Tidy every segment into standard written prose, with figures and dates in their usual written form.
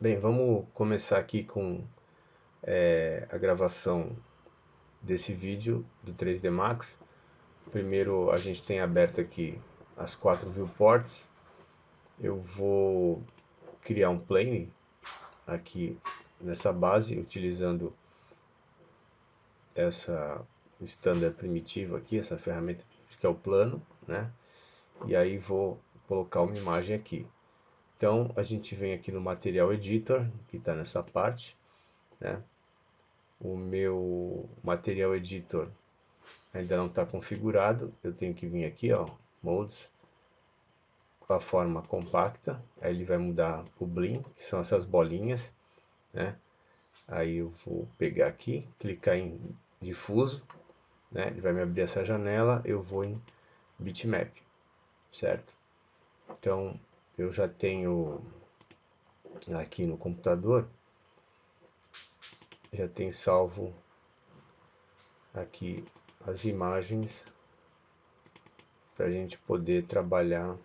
Bem, vamos começar aqui com a gravação desse vídeo do 3D Max. Primeiro a gente tem aberto aqui as 4 viewports. Eu vou criar um plane aqui nessa base, utilizando essa standard primitivo aqui, essa ferramenta que é o plano, né? E aí vou colocar uma imagem aqui. Então a gente vem aqui no Material Editor, que está nessa parte, né? O meu Material Editor ainda não está configurado, eu tenho que vir aqui, ó, Modes, com a forma compacta, aí ele vai mudar o Blin, que são essas bolinhas, né? Aí eu vou pegar aqui, clicar em Difuso, né? Ele vai me abrir essa janela, eu vou em Bitmap, certo? Então eu já tenho aqui no computador, já tem salvo aqui as imagens para a gente poder trabalhar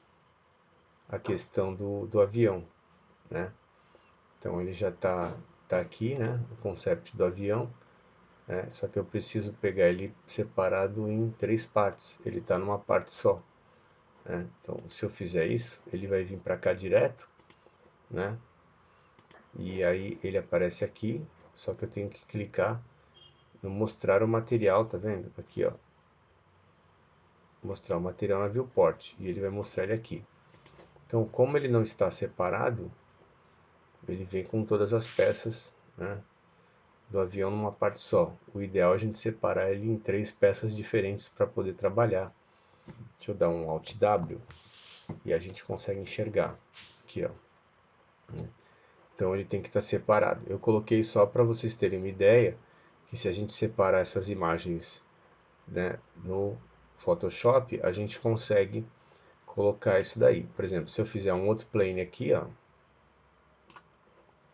a questão do avião, né? Então ele já tá aqui, né? O concept do avião, né? Só que eu preciso pegar ele separado em 3 partes. Ele está numa parte só, né? Então se eu fizer isso, ele vai vir para cá direto, né? E aí ele aparece aqui, só que eu tenho que clicar no mostrar o material, tá vendo? Aqui, ó. Mostrar o material na viewport e ele vai mostrar ele aqui. Então, como ele não está separado, ele vem com todas as peças, né, do avião numa parte só. O ideal é a gente separar ele em 3 peças diferentes para poder trabalhar. Deixa eu dar um Alt W e a gente consegue enxergar. Aqui, ó. Então ele tem que estar separado. Eu coloquei só para vocês terem uma ideia que se a gente separar essas imagens, né, no Photoshop, a gente consegue colocar isso daí. Por exemplo, se eu fizer um outro plane aqui, ó,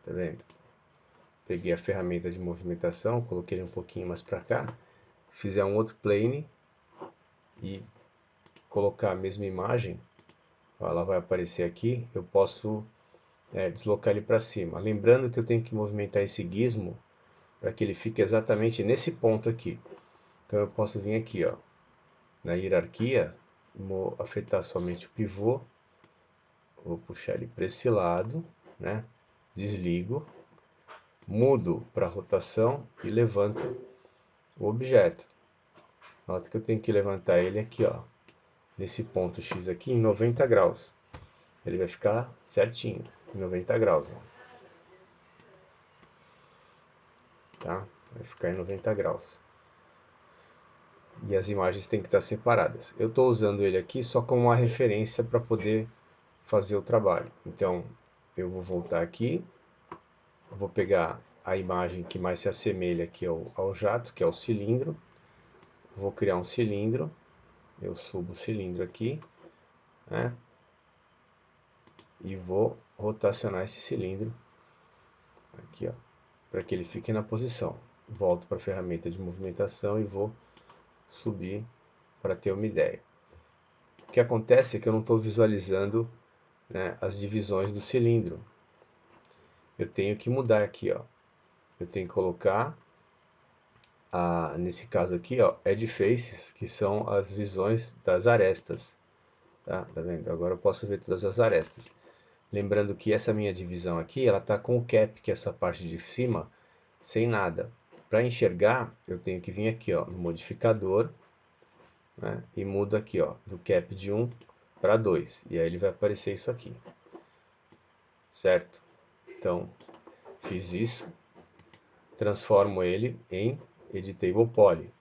tá vendo? Peguei a ferramenta de movimentação, coloquei ele um pouquinho mais para cá, fizer um outro plane e colocar a mesma imagem, ó, ela vai aparecer aqui, eu posso deslocar ele para cima. Lembrando que eu tenho que movimentar esse gizmo para que ele fique exatamente nesse ponto aqui. Então eu posso vir aqui, ó, na hierarquia, vou afetar somente o pivô, vou puxar ele para esse lado, né? Desligo, mudo para rotação e levanto o objeto. Nota que eu tenho que levantar ele aqui, ó, nesse ponto X aqui em 90 graus. Ele vai ficar certinho, em 90 graus, ó. Tá? Vai ficar em 90 graus. E as imagens têm que estar separadas. Eu estou usando ele aqui só como uma referência para poder fazer o trabalho. Então, eu vou voltar aqui, vou pegar a imagem que mais se assemelha aqui ao jato, que é o cilindro. Vou criar um cilindro, eu subo o cilindro aqui, né? E vou rotacionar esse cilindro aqui, ó, para que ele fique na posição. Volto para a ferramenta de movimentação e vou subir para ter uma ideia. O que acontece é que eu não estou visualizando, né, as divisões do cilindro. Eu tenho que mudar aqui, ó. Eu tenho que colocar, nesse caso aqui, ó, edge faces, que são as visões das arestas. Tá vendo? Agora eu posso ver todas as arestas. Lembrando que essa minha divisão aqui, ela está com o cap, que é essa parte de cima, sem nada. Para enxergar, eu tenho que vir aqui, ó, no modificador, né, e mudo aqui, ó, do cap de 1 para 2. E aí ele vai aparecer isso aqui. Certo? Então, fiz isso, transformo ele em Editable Poly.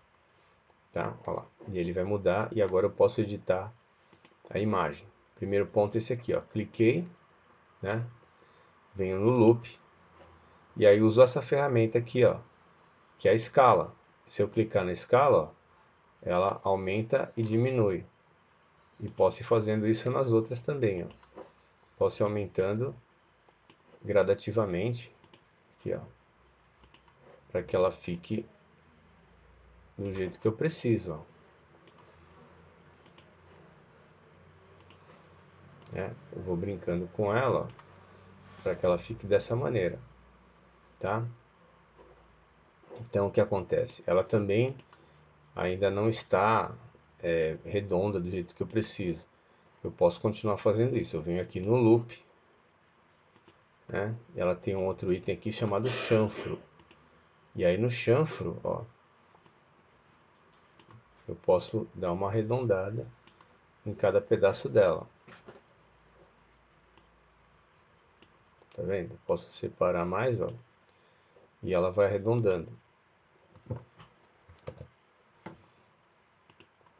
Tá? Olha lá. E ele vai mudar e agora eu posso editar a imagem. Primeiro ponto é esse aqui, ó. Cliquei, né? Venho no Loop e aí uso essa ferramenta aqui, ó, que é a escala. Se eu clicar na escala, ó, ela aumenta e diminui. E posso ir fazendo isso nas outras também, ó. Posso ir aumentando gradativamente, aqui, ó, para que ela fique do jeito que eu preciso, ó. Eu vou brincando com ela, ó. para que ela fique dessa maneira, tá? Então o que acontece? Ela também ainda não está redonda do jeito que eu preciso. Eu posso continuar fazendo isso. Eu venho aqui no loop, né? Ela tem um outro item aqui chamado chanfro. E aí no chanfro, ó, eu posso dar uma arredondada em cada pedaço dela. Tá vendo? Eu posso separar mais, ó, e ela vai arredondando.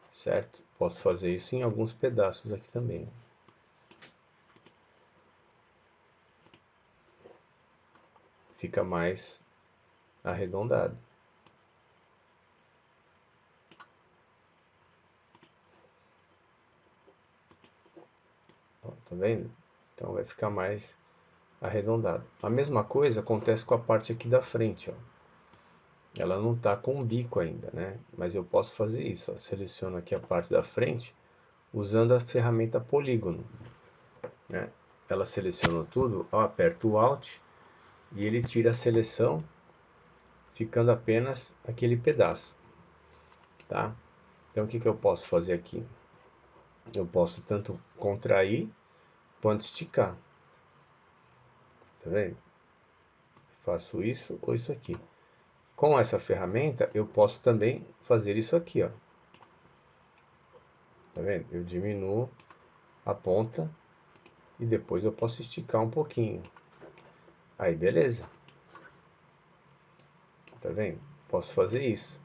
Certo? Posso fazer isso em alguns pedaços aqui também. Fica mais arredondado. Ó, tá vendo? Então vai ficar mais arredondado. A mesma coisa acontece com a parte aqui da frente, ó. Ela não está com o bico ainda, né? Mas eu posso fazer isso, ó. Seleciono aqui a parte da frente usando a ferramenta polígono, né? Ela selecionou tudo, eu aperto o Alt e ele tira a seleção, ficando apenas aquele pedaço, tá? Então o que que eu posso fazer aqui? Eu posso tanto contrair quanto esticar, tá vendo? Faço isso ou isso aqui. Com essa ferramenta eu posso também fazer isso aqui, ó. Tá vendo? Eu diminuo a ponta e depois eu posso esticar um pouquinho. Aí beleza. Tá vendo? Posso fazer isso.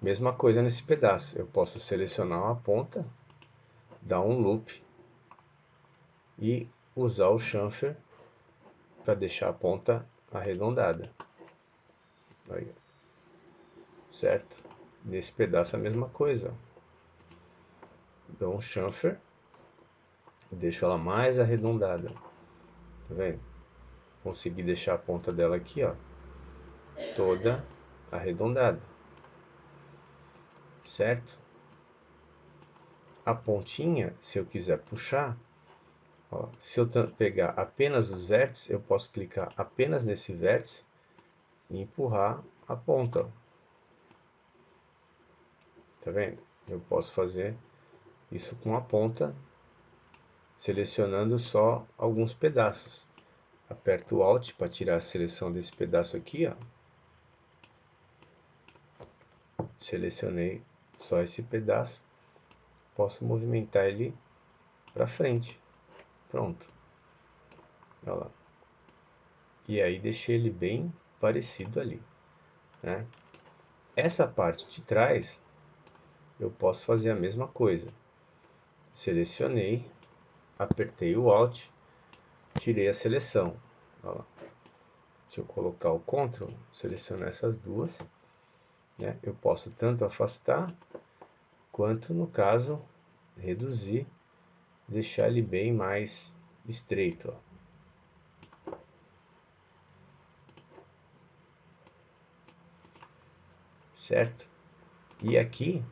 Mesma coisa nesse pedaço. Eu posso selecionar uma ponta, dar um loop e usar o chamfer para deixar a ponta arredondada. Aí, certo? Nesse pedaço a mesma coisa. Dou um chamfer, deixo ela mais arredondada. Tá vendo? Consegui deixar a ponta dela aqui, ó, toda arredondada. Certo? A pontinha, se eu quiser puxar, ó, se eu pegar apenas os vértices, eu posso clicar apenas nesse vértice e empurrar a ponta. Ó. Tá vendo? Eu posso fazer isso com a ponta, selecionando só alguns pedaços. Aperto o Alt para tirar a seleção desse pedaço aqui, ó. Selecionei só esse pedaço. Posso movimentar ele para frente. Pronto. Olha lá. E aí deixei ele bem parecido ali, né? Essa parte de trás eu posso fazer a mesma coisa. Selecionei, apertei o Alt, tirei a seleção. Olha lá. Deixa eu colocar o Ctrl, selecionar essas duas, né? Eu posso tanto afastar, quanto no caso, reduzir, deixar ele bem mais estreito, ó. Certo? E aqui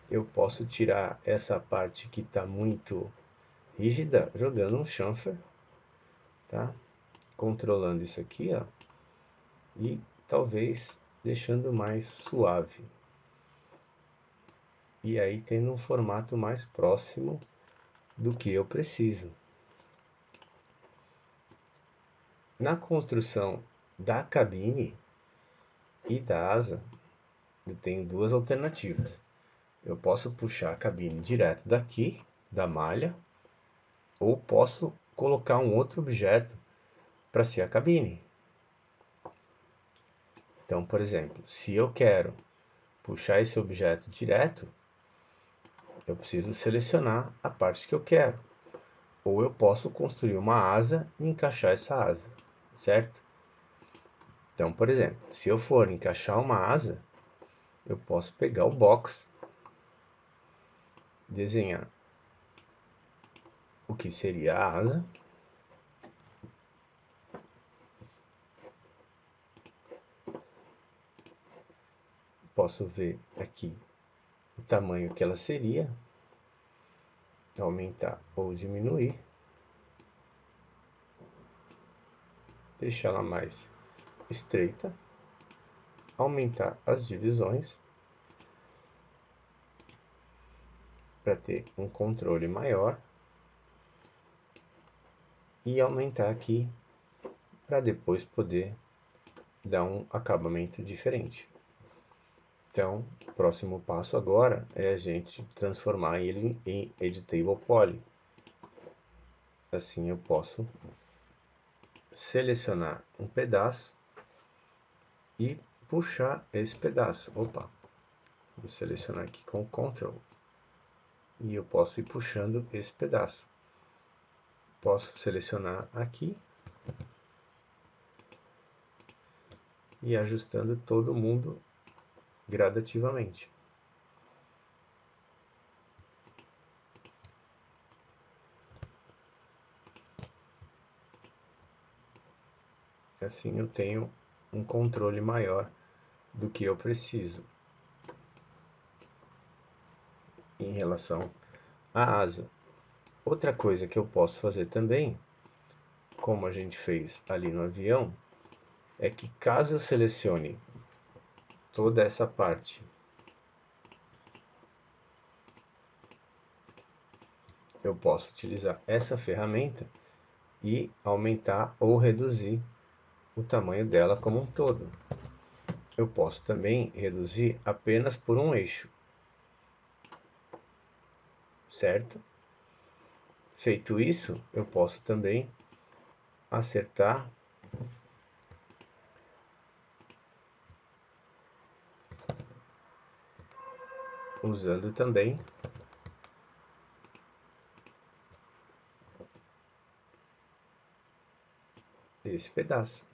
eu posso tirar essa parte que está muito rígida, jogando um chamfer, tá? Controlando isso aqui, ó, e talvez deixando mais suave. E aí tendo um formato mais próximo do que eu preciso. Na construção da cabine e da asa, eu tenho duas alternativas. Eu posso puxar a cabine direto daqui, da malha, ou posso colocar um outro objeto para ser a cabine. Então, por exemplo, se eu quero puxar esse objeto direto, eu preciso selecionar a parte que eu quero. Ou eu posso construir uma asa e encaixar essa asa, certo? Então, por exemplo, se eu for encaixar uma asa, eu posso pegar o box, desenhar o que seria a asa, posso ver aqui o tamanho que ela seria, aumentar ou diminuir. deixá-la mais estreita, aumentar as divisões para ter um controle maior e aumentar aqui para depois poder dar um acabamento diferente. Então, o próximo passo agora é a gente transformar ele em Editable Poly. Assim eu posso selecionar um pedaço e puxar esse pedaço. Opa, vou selecionar aqui com o Ctrl e eu posso ir puxando esse pedaço. Posso selecionar aqui e ajustando todo mundo gradativamente. Assim eu tenho um controle maior do que eu preciso. Em relação à asa. Outra coisa que eu posso fazer também, como a gente fez ali no avião, é que caso eu selecione toda essa parte, eu posso utilizar essa ferramenta e aumentar ou reduzir o tamanho dela como um todo. Eu posso também reduzir apenas por um eixo, certo? Feito isso, eu posso também acertar usando também esse pedaço.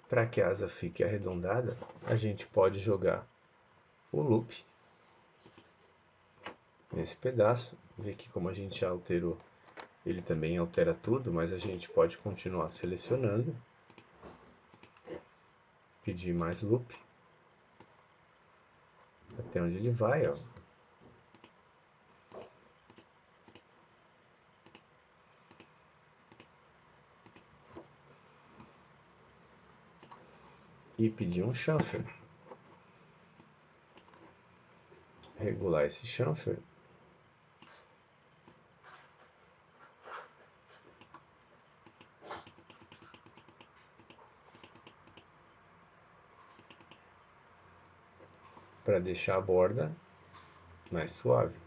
Para que a asa fique arredondada, a gente pode jogar o loop nesse pedaço. Vê que como a gente já alterou, ele também altera tudo, mas a gente pode continuar selecionando. Pedir mais loop. Até onde ele vai, ó. E pedir um chamfer. Regular esse chamfer. Para deixar a borda mais suave.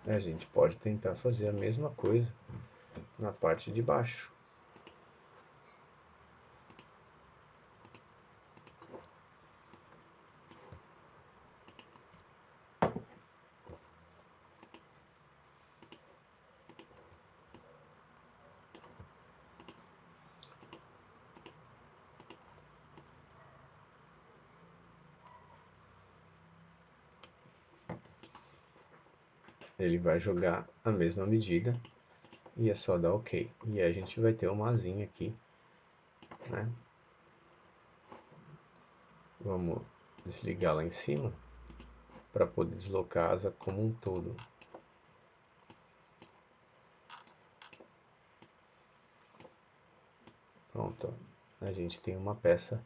A gente pode tentar fazer a mesma coisa na parte de baixo. Ele vai jogar a mesma medida e é só dar OK. E aí a gente vai ter uma asinha aqui, né? Vamos desligar lá em cima para poder deslocar a asa como um todo. Pronto, ó. A gente tem uma peça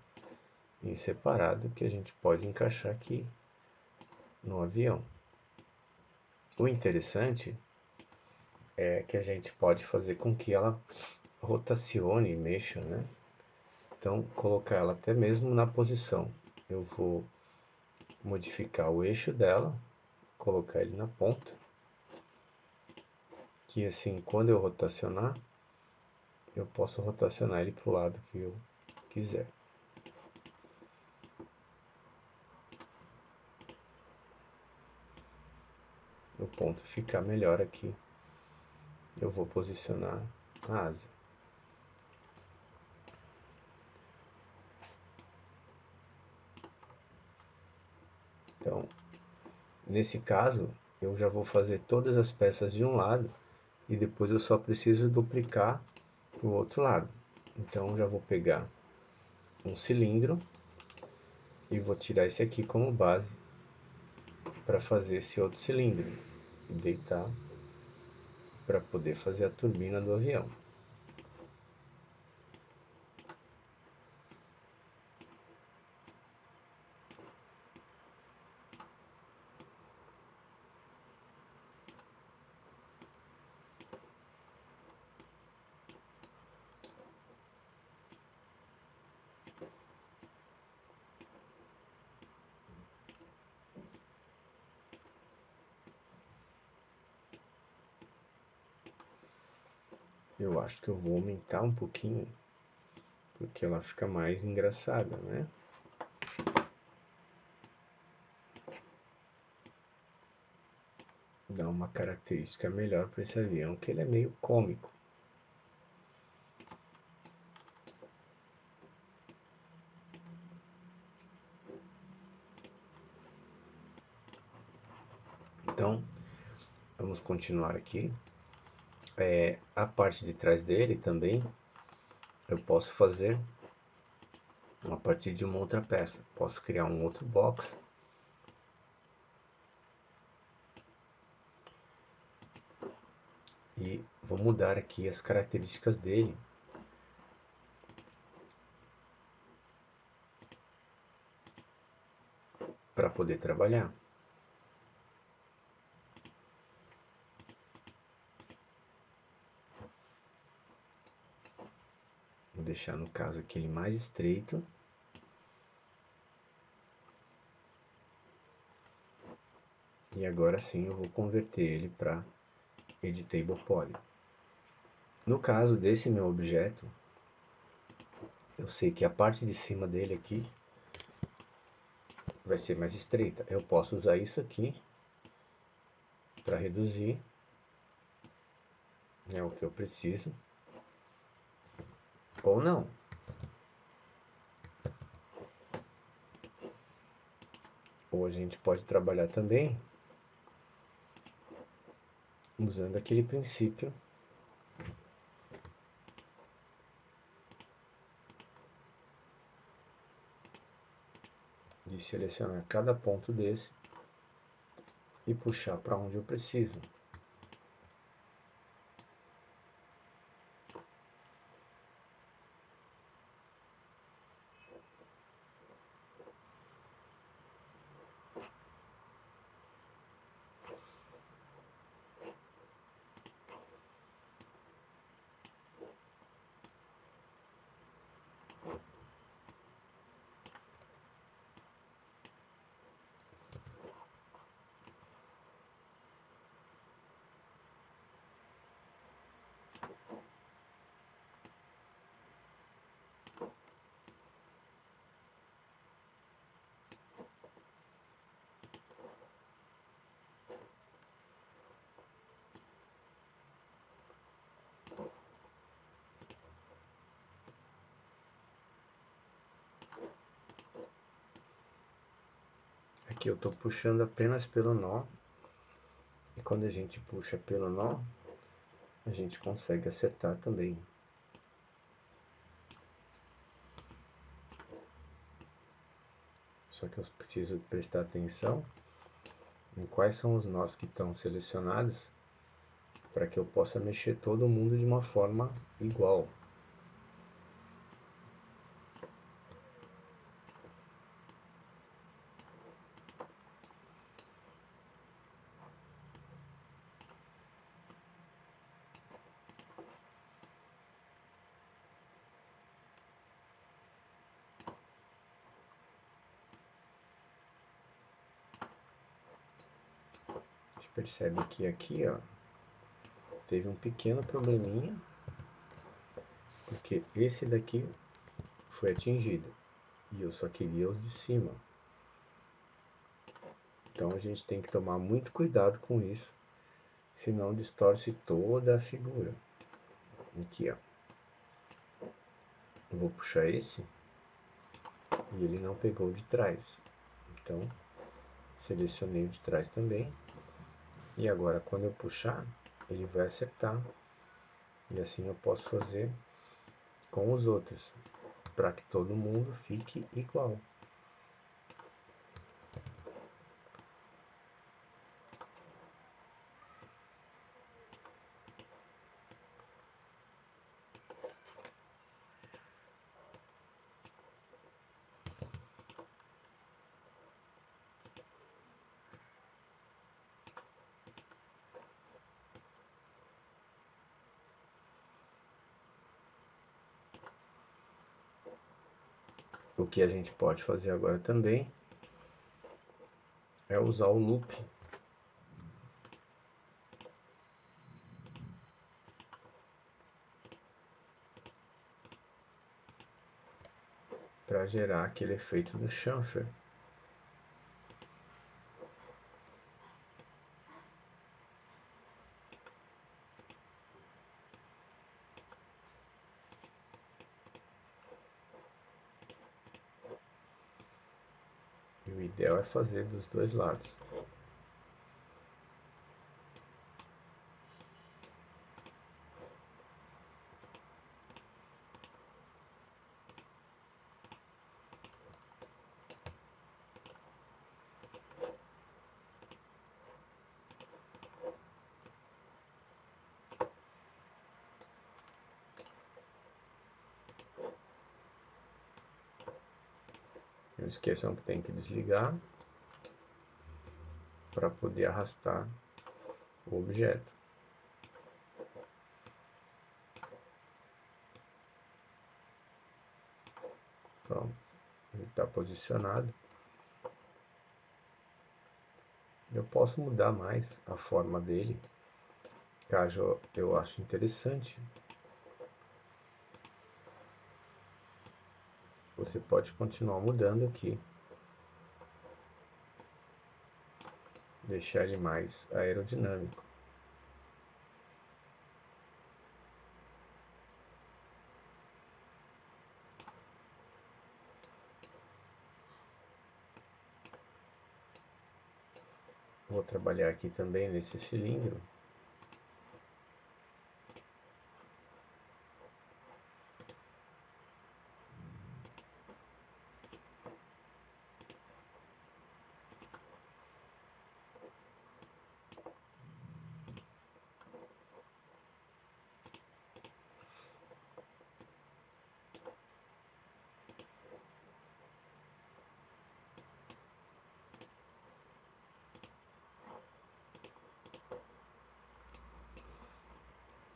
em separado que a gente pode encaixar aqui no avião. O interessante é que a gente pode fazer com que ela rotacione e mexa, né? Então, colocar ela até mesmo na posição. Eu vou modificar o eixo dela, colocar ele na ponta, que assim, quando eu rotacionar, eu posso rotacionar ele para o lado que eu quiser. O ponto ficar melhor aqui, eu vou posicionar a asa. Então, nesse caso, eu já vou fazer todas as peças de um lado e depois eu só preciso duplicar o outro lado. Então, já vou pegar um cilindro E vou tirar esse aqui como base para fazer esse outro cilindro e deitar para poder fazer a turbina do avião. Eu acho que eu vou aumentar um pouquinho, porque ela fica mais engraçada, né? Dá uma característica melhor para esse avião, que ele é meio cômico. Então, vamos continuar aqui. A parte de trás dele também eu posso fazer a partir de uma outra peça. Posso criar um outro box. E vou mudar aqui as características dele. Para poder trabalhar. Vou deixar no caso aqui ele mais estreito. E agora sim eu vou converter ele para Editable Poly. No caso desse meu objeto, eu sei que a parte de cima dele aqui vai ser mais estreita. Eu posso usar isso aqui para reduzir, né, o que eu preciso. Ou não. Ou a gente pode trabalhar também usando aquele princípio de selecionar cada ponto desse e puxar para onde eu preciso. Aqui eu estou puxando apenas pelo nó. E quando a gente puxa pelo nó, a gente consegue acertar também. Só que eu preciso prestar atenção em quais são os nós que estão selecionados para que eu possa mexer todo mundo de uma forma igual. Você percebe que aqui, ó, teve um pequeno probleminha, porque esse daqui foi atingido e eu só queria os de cima. Então a gente tem que tomar muito cuidado com isso, senão distorce toda a figura. Aqui, ó. Eu vou puxar esse e ele não pegou de trás. Então, selecionei o de trás também. E agora, quando eu puxar, ele vai acertar. E assim eu posso fazer com os outros, para que todo mundo fique igual. O que a gente pode fazer agora também é usar o loop para gerar aquele efeito do chanfer. E o ideal é fazer dos dois lados. Não esqueçam que tem que desligar para poder arrastar o objeto. Pronto, ele está posicionado. Eu posso mudar mais a forma dele, caso eu ache interessante. Você pode continuar mudando aqui, deixar ele mais aerodinâmico. Vou trabalhar aqui também nesse cilindro.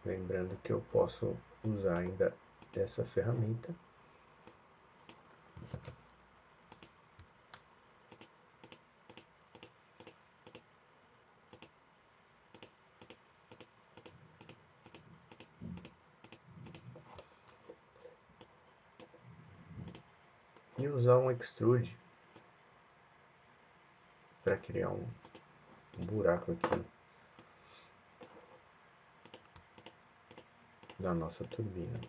Lembrando que eu posso usar ainda essa ferramenta e usar um extrude para criar um buraco aqui na nossa turbina.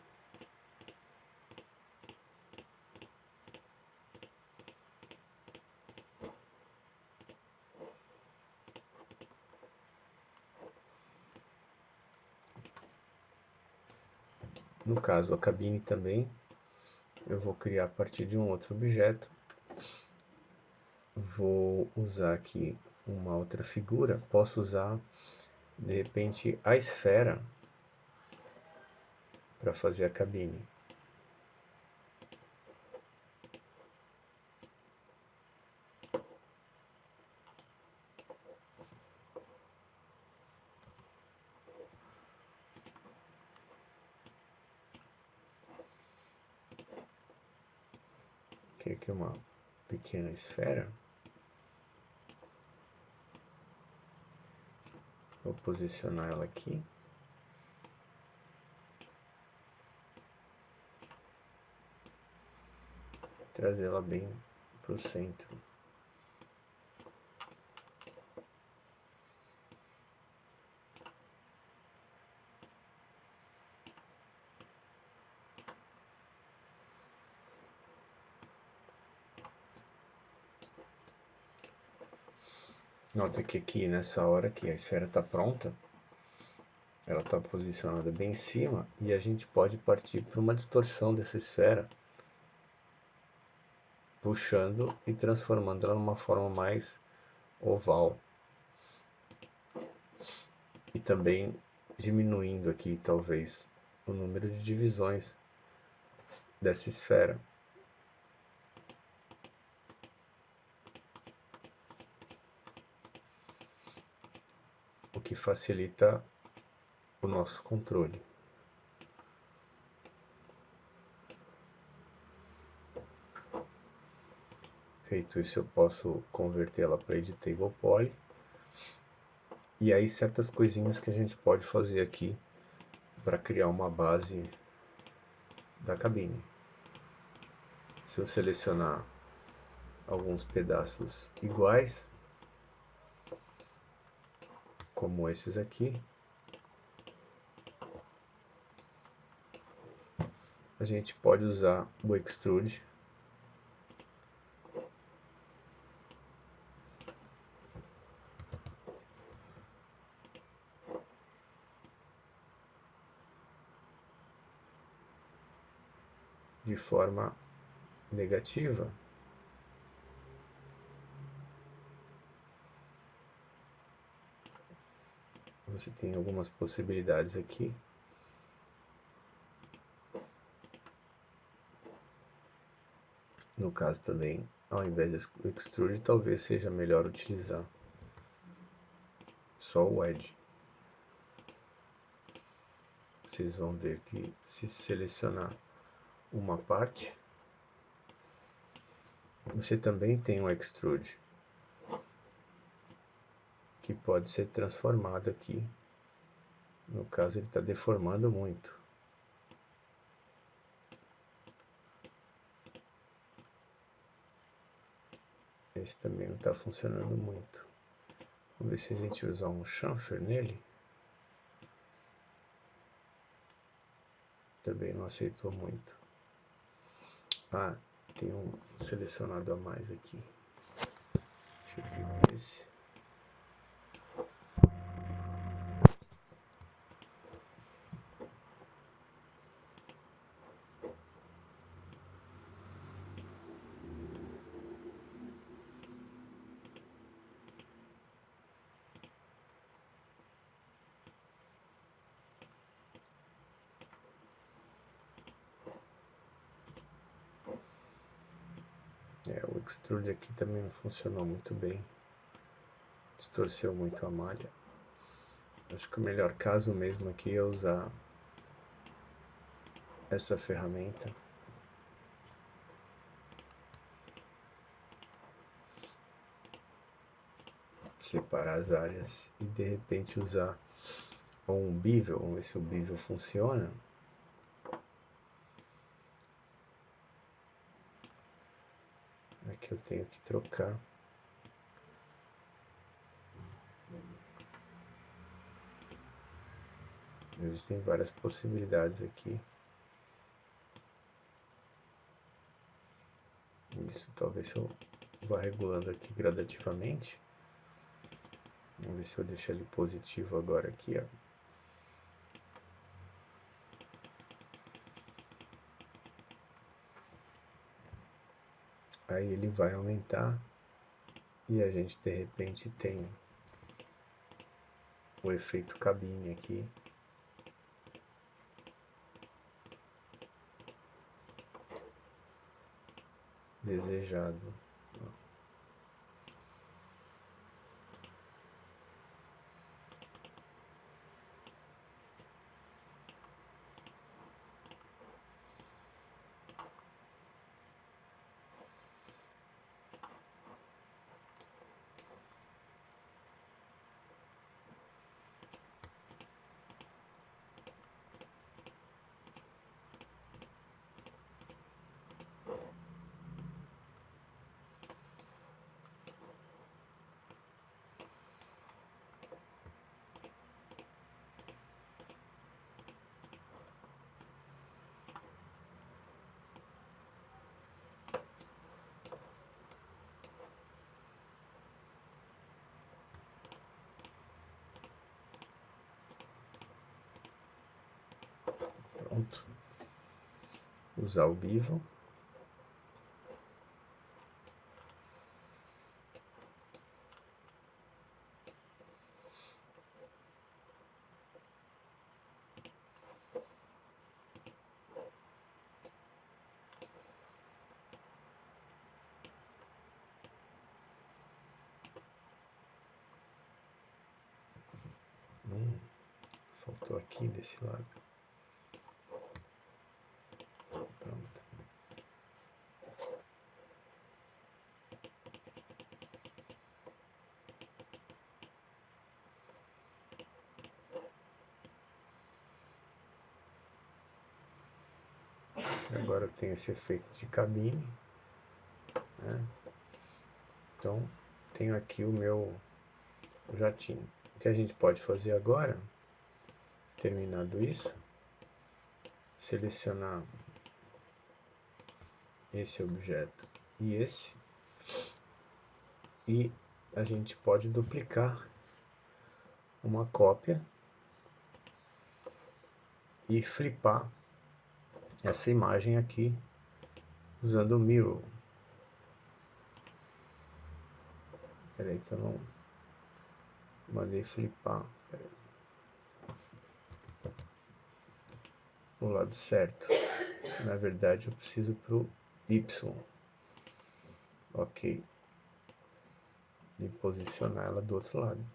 No caso, a cabine também, eu vou criar a partir de um outro objeto. Vou usar aqui uma outra figura, posso usar de repente a esfera para fazer a cabine. Aqui uma pequena esfera. Vou posicionar ela aqui. Trazê-la bem para o centro. Nota que aqui nessa hora que a esfera está pronta, ela está posicionada bem em cima e a gente pode partir para uma distorção dessa esfera, puxando e transformando ela numa forma mais oval. E também diminuindo aqui talvez o número de divisões dessa esfera. O que facilita o nosso controle. Feito isso, eu posso convertê-la para Editable Poly. E aí certas coisinhas que a gente pode fazer aqui para criar uma base da cabine. Se eu selecionar alguns pedaços iguais, como esses aqui, a gente pode usar o Extrude de forma negativa. Você tem algumas possibilidades aqui. No caso também, ao invés do Extrude, talvez seja melhor utilizar só o Edge. Vocês vão ver que se selecionar uma parte, você também tem um Extrude, que pode ser transformado aqui. No caso, ele está deformando muito. Esse também não está funcionando muito. Vamos ver se a gente usar um chamfer nele. Também não aceitou muito. Ah, tem um selecionado a mais aqui. Deixa eu ver esse. O extrude aqui também não funcionou muito bem. Distorceu muito a malha. Acho que o melhor caso mesmo aqui é usar essa ferramenta. Separar as áreas e de repente usar um bevel. Vamos ver se o bevel funciona. Aqui eu tenho que trocar. Existem várias possibilidades aqui. Isso talvez eu vá regulando aqui gradativamente. Vamos ver se eu deixo ele positivo agora aqui, ó. Aí ele vai aumentar e a gente de repente tem o efeito cabine aqui. Desejado. Pronto. Usar o bevel. Faltou aqui desse lado. Pronto. Agora eu tenho esse efeito de cabine, né? Então, tenho aqui o meu jatinho. O que a gente pode fazer agora, terminado isso, selecionar esse objeto e esse, e a gente pode duplicar uma cópia e flipar essa imagem aqui usando o Mirror. Peraí que eu não mandei flipar o lado certo. Na verdade eu preciso pro Y. Ok. E posicionar ela do outro lado.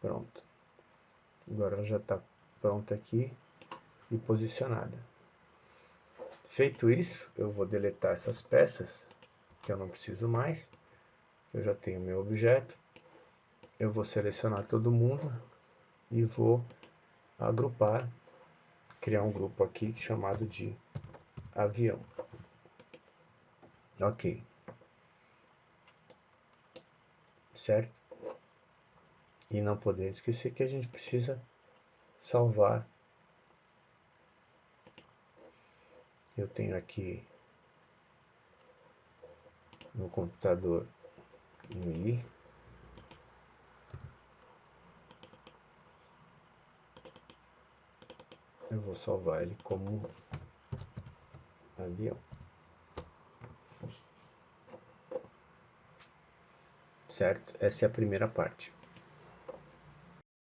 Pronto. Agora ela já está pronta aqui e posicionada. Feito isso, eu vou deletar essas peças que eu não preciso mais. Eu já tenho meu objeto. Eu vou selecionar todo mundo e vou agrupar, criar um grupo aqui chamado de avião. Ok. Certo? E não podemos esquecer que a gente precisa salvar. Eu tenho aqui no computador no i. Eu vou salvar ele como avião. Certo? Essa é a primeira parte.